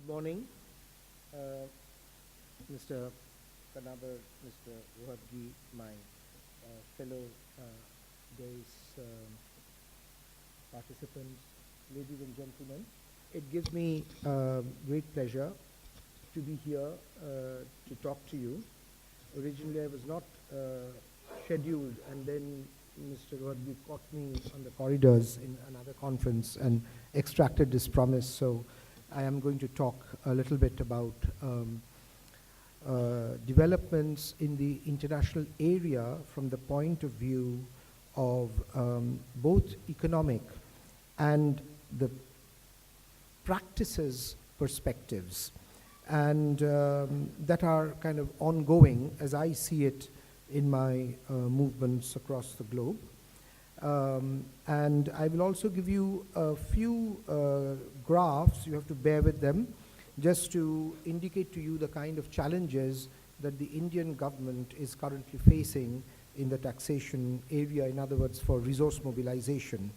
Good morning, Mr. Kanabar, Mr. Rohabgi, my fellow days participants, ladies and gentlemen. It gives me great pleasure to be here to talk to you. Originally, I was not scheduled, and then Mr. Rohabgi caught me on the corridors in another conference and extracted this promise. So I am going to talk a little bit about developments in the international area from the point of view of both economic and the practices perspectives, and that are kind of ongoing as I see it in my movements across the globe. And I will also give you a few graphs, you have to bear with them, just to indicate to you the kind of challenges that the Indian government is currently facing in the taxation area, in other words, for resource mobilization.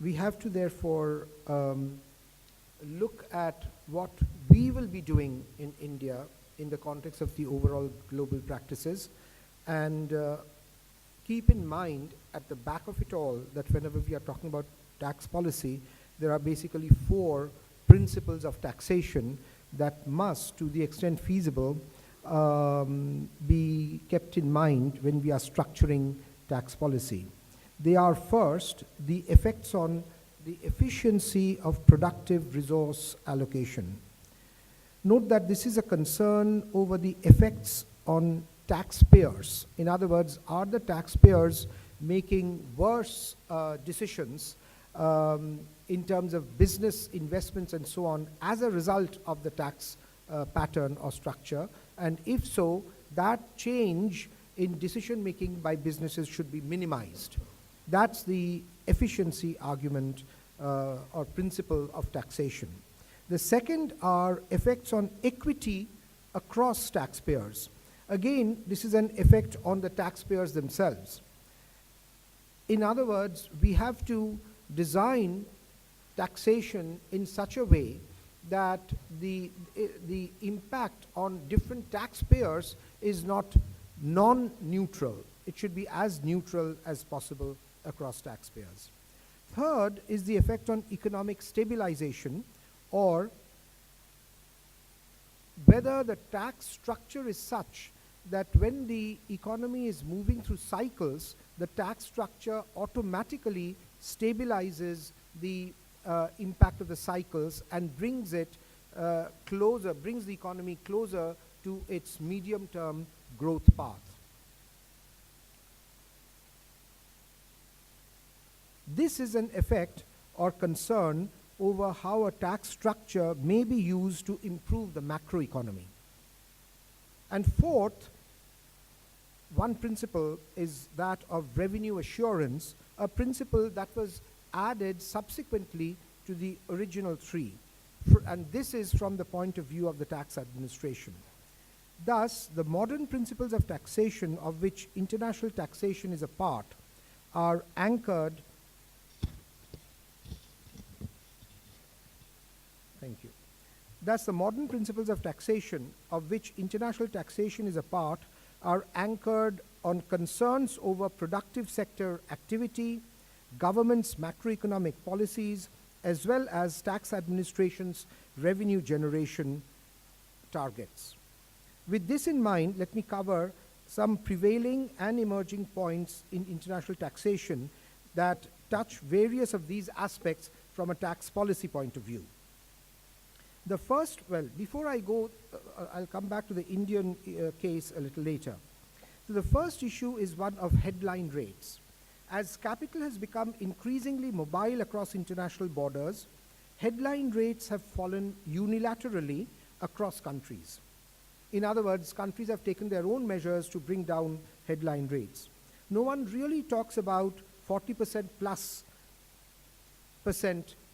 We have to therefore look at what we will be doing in India in the context of the overall global practices, and keep in mind at the back of it all that whenever we are talking about tax policy, there are basically 4 principles of taxation that must, to the extent feasible, be kept in mind when we are structuring tax policy. They are first, the effects on the efficiency of productive resource allocation. Note that this is a concern over the effects on taxpayers. In other words, are the taxpayers making worse decisions in terms of business investments and so on as a result of the tax pattern or structure? And if so, that change in decision making by businesses should be minimized. That's the efficiency argument or principle of taxation. The second are effects on equity across taxpayers. Again, this is an effect on the taxpayers themselves. In other words, we have to design taxation in such a way that the impact on different taxpayers is not non-neutral. It should be as neutral as possible across taxpayers. Third is the effect on economic stabilization, or whether the tax structure is such that when the economy is moving through cycles, the tax structure automatically stabilizes the impact of the cycles and brings it closer, brings the economy closer to its medium-term growth path. This is an effect or concern over how a tax structure may be used to improve the macroeconomy. And fourth, one principle is that of revenue assurance, a principle that was added subsequently to the original 3. And this is from the point of view of the tax administration. Thus, the modern principles of taxation, of which international taxation is a part, are anchored. Thank you. Thus, the modern principles of taxation, of which international taxation is a part, are anchored on concerns over productive sector activity, government's macroeconomic policies, as well as tax administration's revenue generation targets. With this in mind, let me cover some prevailing and emerging points in international taxation that touch various of these aspects from a tax policy point of view. The first, well, before I go, I'll come back to the Indian case a little later. So the first issue is one of headline rates. As capital has become increasingly mobile across international borders, headline rates have fallen unilaterally across countries. In other words, countries have taken their own measures to bring down headline rates. No one really talks about 40% plus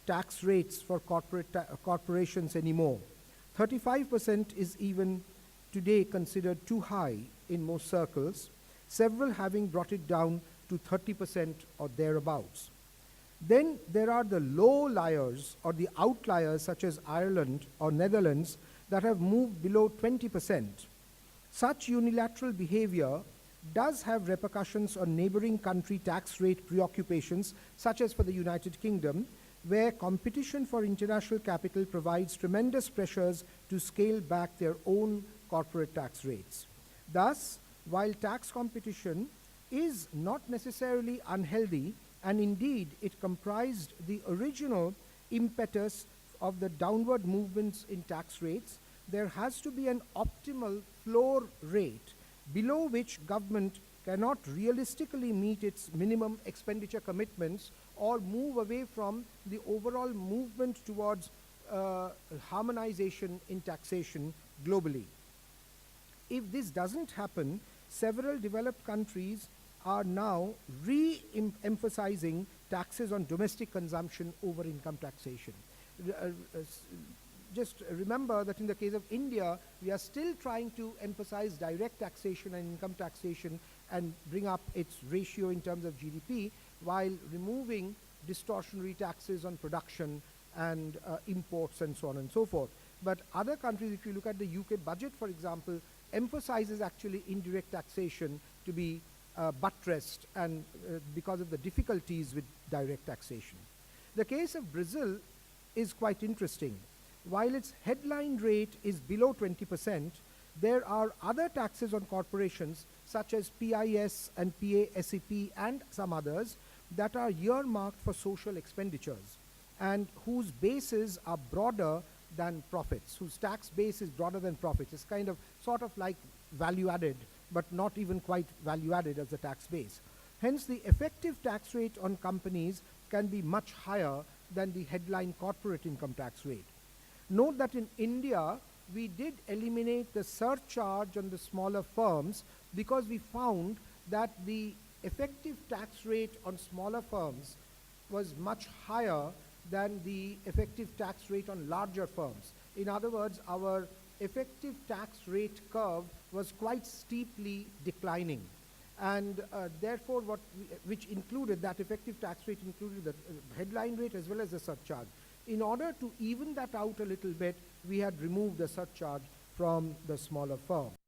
tax rates for corporations anymore. 35% is even today considered too high in most circles, several having brought it down to 30% or thereabouts. Then there are the low liars or the outliers such as Ireland or Netherlands that have moved below 20%. Such unilateral behavior does have repercussions on neighboring country tax rate preoccupations, such as for the United Kingdom, where competition for international capital provides tremendous pressures to scale back their own corporate tax rates. Thus, while tax competition is not necessarily unhealthy, and indeed it comprised the original impetus of the downward movements in tax rates, there has to be an optimal floor rate below which government cannot realistically meet its minimum expenditure commitments or move away from the overall movement towards harmonization in taxation globally. If this doesn't happen, several developed countries are now re-emphasizing taxes on domestic consumption over income taxation. Just remember that in the case of India, we are still trying to emphasize direct taxation and income taxation and bring up its ratio in terms of GDP, while removing distortionary taxes on production and imports and so on and so forth. But other countries, if you look at the UK budget, for example, emphasizes actually indirect taxation to be buttressed and because of the difficulties with direct taxation. The case of Brazil is quite interesting. While its headline rate is below 20%, there are other taxes on corporations such as PIS and PASEP and some others that are earmarked for social expenditures and whose bases are broader than profits, whose tax base is broader than profits. It's kind of sort of like value added, but not even quite value added as the tax base. Hence, the effective tax rate on companies can be much higher than the headline corporate income tax rate. Note that in India, we did eliminate the surcharge on the smaller firms because we found that the effective tax rate on smaller firms was much higher than the effective tax rate on larger firms. In other words, our effective tax rate curve was quite steeply declining. And therefore, which included, that effective tax rate included the headline rate as well as the surcharge. In order to even that out a little bit, we had removed the surcharge from the smaller firm.